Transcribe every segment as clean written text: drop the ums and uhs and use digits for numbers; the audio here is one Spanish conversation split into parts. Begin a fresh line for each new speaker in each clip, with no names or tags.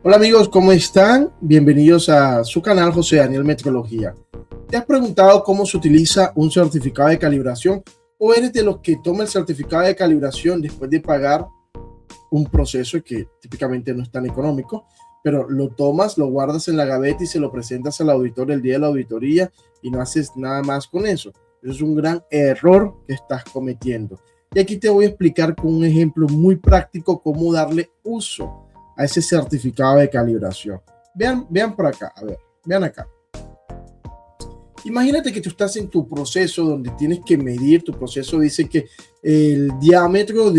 Hola amigos, ¿cómo están? Bienvenidos a su canal José Daniel Metrología. ¿Te has preguntado cómo se utiliza un certificado de calibración o eres de los que toma el certificado de calibración después de pagar un proceso que típicamente no es tan económico, pero lo tomas, lo guardas en la gaveta y se lo presentas al auditor el día de la auditoría y no haces nada más con eso? Eso es un gran error que estás cometiendo. Y aquí te voy a explicar con un ejemplo muy práctico cómo darle uso a ese certificado de calibración. Vean por acá, a ver, vean acá. Imagínate que tú estás en tu proceso donde tienes que medir, tu proceso dice que el diámetro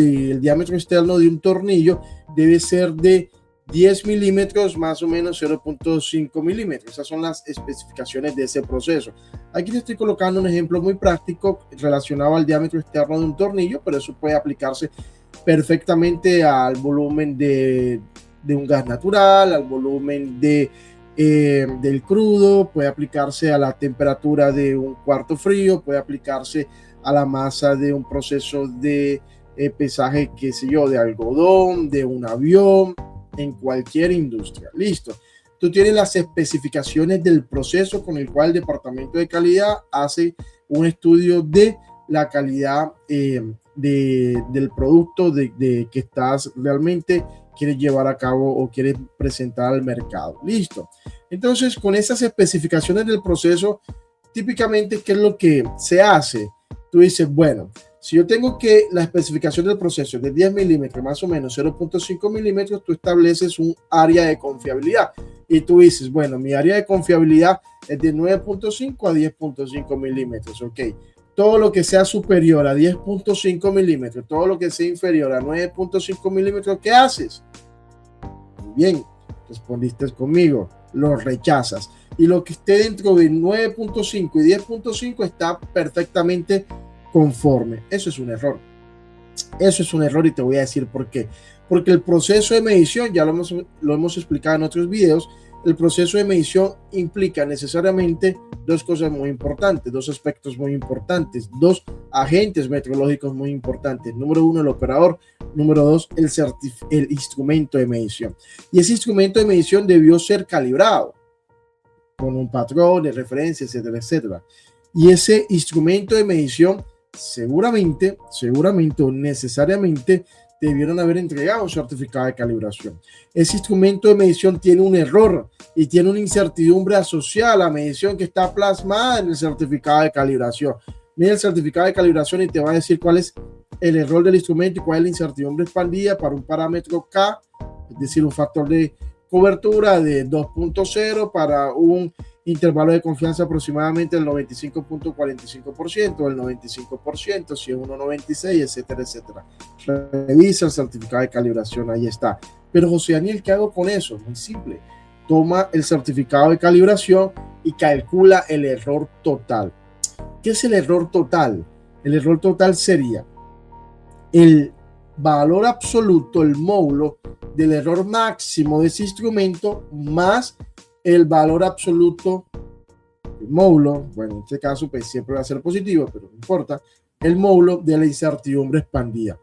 externo de un tornillo debe ser de 10 milímetros, más o menos 0.5 milímetros. Esas son las especificaciones de ese proceso. Aquí te estoy colocando un ejemplo muy práctico relacionado al diámetro externo de un tornillo, pero eso puede aplicarse perfectamente al volumen de un gas natural, al volumen del crudo, puede aplicarse a la temperatura de un cuarto frío, puede aplicarse a la masa de un proceso de pesaje, qué sé yo, de algodón, de un avión, en cualquier industria. Listo. Tú tienes las especificaciones del proceso con el cual el departamento de calidad hace un estudio de la calidad del producto que estás realmente quieres llevar a cabo o quieres presentar al mercado. Listo. Entonces, con esas especificaciones del proceso, típicamente, ¿qué es lo que se hace? Tú dices, bueno, si yo tengo que la especificación del proceso es de 10 milímetros, más o menos 0.5 milímetros, tú estableces un área de confiabilidad. Y tú dices, bueno, mi área de confiabilidad es de 9.5 a 10.5 milímetros. Ok. Todo lo que sea superior a 10.5 milímetros, todo lo que sea inferior a 9.5 milímetros, ¿qué haces? Muy bien, respondiste conmigo, lo rechazas. Y lo que esté dentro de 9.5 y 10.5 está perfectamente conforme. Eso es un error. Eso es un error y te voy a decir por qué. Porque el proceso de medición, ya lo hemos explicado en otros videos, el proceso de medición implica necesariamente dos cosas muy importantes, dos aspectos muy importantes, dos agentes metrológicos muy importantes. Número uno, el operador. Número dos, el instrumento de medición. Y ese instrumento de medición debió ser calibrado con un patrón de referencia, etcétera, etcétera. Y ese instrumento de medición seguramente o necesariamente debieron haber entregado un certificado de calibración. Ese instrumento de medición tiene un error y tiene una incertidumbre asociada a la medición que está plasmada en el certificado de calibración. Mira el certificado de calibración y te va a decir cuál es el error del instrumento y cuál es la incertidumbre expandida para un parámetro K, es decir, un factor de cobertura de 2.0 para un intervalo de confianza aproximadamente del 95.45%, el 95%, si es 1.96, etcétera, etcétera. Revisa el certificado de calibración, ahí está. Pero José Daniel, ¿qué hago con eso? Muy simple. Toma el certificado de calibración y calcula el error total. ¿Qué es el error total? El error total sería el valor absoluto, el módulo del error máximo de ese instrumento más el valor absoluto, el módulo, bueno, en este caso pues siempre va a ser positivo, pero no importa, el módulo de la incertidumbre expandida.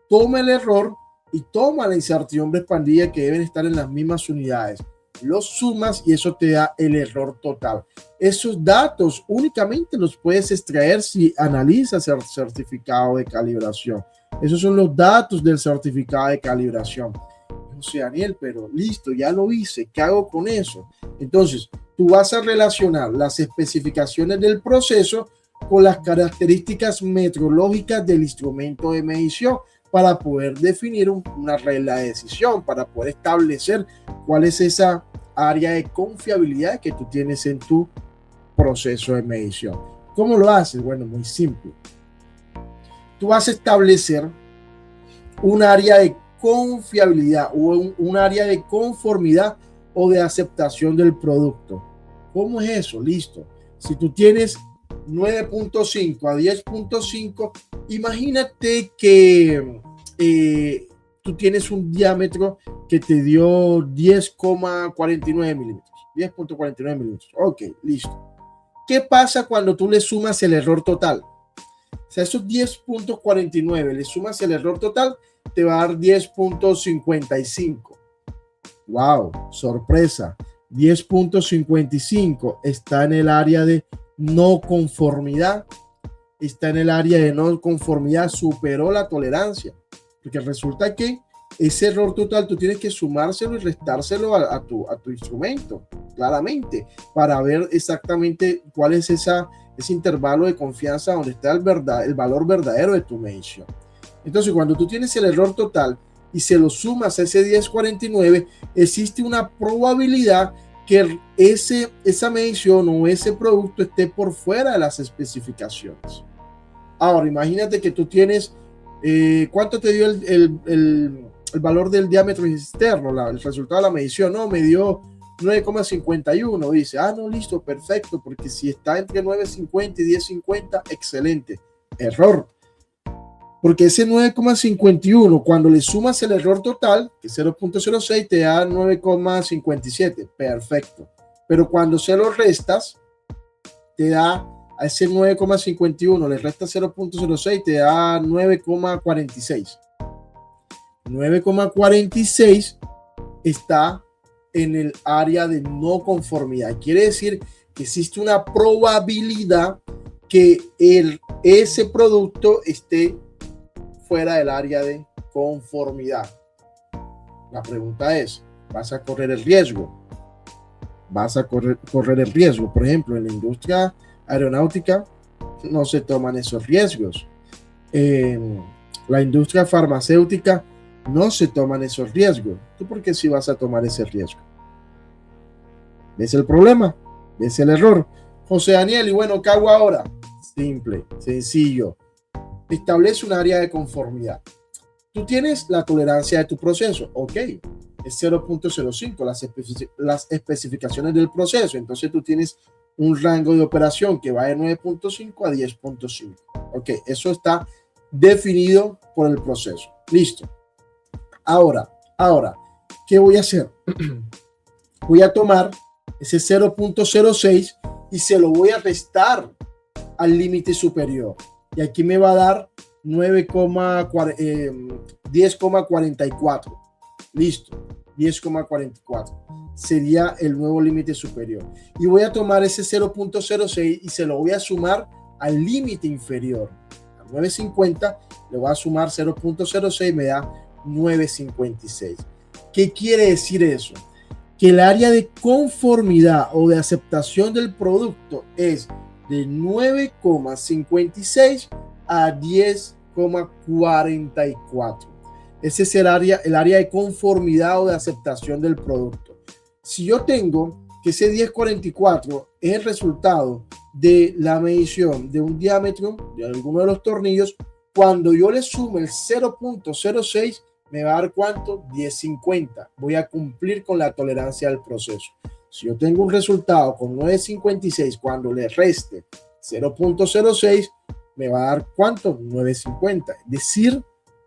Toma el error y toma la incertidumbre expandida, que deben estar en las mismas unidades. Los sumas y eso te da el error total. Esos datos únicamente los puedes extraer si analizas el certificado de calibración. Esos son los datos del certificado de calibración. José Daniel, pero listo, ya lo hice, ¿qué hago con eso? Entonces, tú vas a relacionar las especificaciones del proceso con las características metrológicas del instrumento de medición para poder definir una regla de decisión, para poder establecer cuál es esa área de confiabilidad que tú tienes en tu proceso de medición. ¿Cómo lo haces? Bueno, muy simple. Tú vas a establecer un área de confiabilidad o un área de conformidad o de aceptación del producto. ¿Cómo es eso? Listo. Si tú tienes 9.5 a 10.5, imagínate que tú tienes un diámetro que te dio 10,49 milímetros. 10.49 milímetros. Ok, listo. ¿Qué pasa cuando tú le sumas el error total? O sea, esos 10.49 le sumas el error total, te va a dar 10.55. Wow, sorpresa. 10.55 está en el área de no conformidad. Está en el área de no conformidad, superó la tolerancia. Porque resulta que ese error total tú tienes que sumárselo y restárselo a tu instrumento, claramente, para ver exactamente cuál es ese intervalo de confianza donde está el valor verdadero de tu medición. Entonces, cuando tú tienes el error total y se lo sumas a ese 1049, existe una probabilidad que esa medición o ese producto esté por fuera de las especificaciones. Ahora, imagínate que tú tienes, ¿cuánto te dio el valor del diámetro externo, el resultado de la medición? No, me dio 9,51. Dice, no, listo, perfecto, porque si está entre 9,50 y 10,50, excelente. Error. Porque ese 9,51, cuando le sumas el error total, que es 0.06, te da 9,57. Perfecto. Pero cuando se lo restas, te da a ese 9,51, le resta 0.06, te da 9,46. 9,46 está en el área de no conformidad. Quiere decir que existe una probabilidad que ese producto esté fuera del área de conformidad. La pregunta es, ¿vas a correr el riesgo? Vas a correr el riesgo. Por ejemplo, en la industria aeronáutica no se toman esos riesgos. En la industria farmacéutica no se toman esos riesgos. ¿Tú por qué sí vas a tomar ese riesgo? ¿Ves el problema? ¿Ves el error? José Daniel, y bueno, ¿qué hago ahora? Simple, sencillo. Establece un área de conformidad. Tú tienes la tolerancia de tu proceso, ok, es 0.05, las especificaciones del proceso. Entonces tú tienes un rango de operación que va de 9.5 a 10.5. Ok, eso está definido por el proceso. Listo. Ahora, ¿qué voy a hacer? Voy a tomar ese 0.06 y se lo voy a restar al límite superior. Y aquí me va a dar 10,44. Listo, 10,44. Sería el nuevo límite superior. Y voy a tomar ese 0.06 y se lo voy a sumar al límite inferior. A 9.50 le voy a sumar 0.06, me da 9.56. ¿Qué quiere decir eso? Que el área de conformidad o de aceptación del producto es de 9,56 a 10,44. Ese es el área de conformidad o de aceptación del producto. Si yo tengo que ese 10,44 es el resultado de la medición de un diámetro de alguno de los tornillos, cuando yo le sumo el 0.06, me va a dar ¿cuánto? 10,50. Voy a cumplir con la tolerancia del proceso. Si yo tengo un resultado con 9,56, cuando le reste 0.06, me va a dar ¿cuánto? 9,50. Es decir,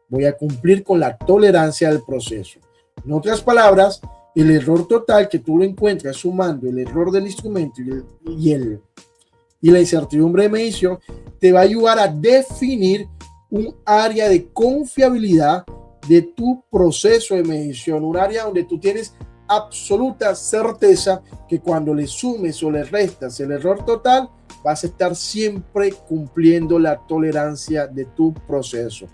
voy a cumplir con la tolerancia del proceso. En otras palabras, el error total que tú lo encuentras sumando el error del instrumento y la incertidumbre de medición te va a ayudar a definir un área de confiabilidad de tu proceso de medición, un área donde tú tienes absoluta certeza que cuando le sumes o le restas el error total, vas a estar siempre cumpliendo la tolerancia de tu proceso.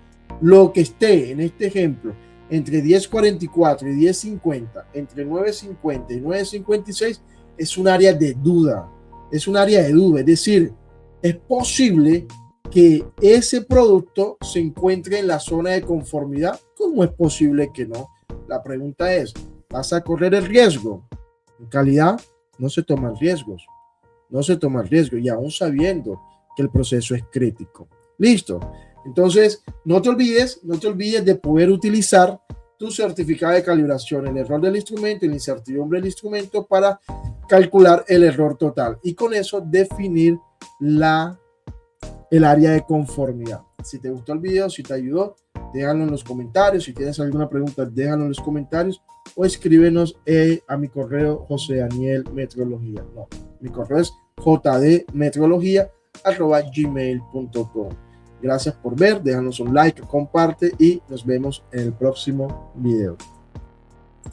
Lo que esté en este ejemplo entre 10,44 y 10,50, entre 9,50 y 9,56, es un área de duda. Es un área de duda. Es decir, es posible que ese producto se encuentre en la zona de conformidad. ¿Cómo es posible que no? La pregunta es, ¿vas a correr el riesgo? En calidad no se toman riesgos. No se toma riesgo y aún sabiendo que el proceso es crítico. Listo. Entonces, no te olvides de poder utilizar tu certificado de calibración, el error del instrumento y la incertidumbre del instrumento para calcular el error total y con eso definir el área de conformidad. Si te gustó el video, si te ayudó, déjalo en los comentarios. Si tienes alguna pregunta, déjalo en los comentarios o escríbenos a mi correo José Daniel Metrología. No, mi correo es jdmetrología@gmail.com. Gracias por ver, déjanos un like, comparte y nos vemos en el próximo video.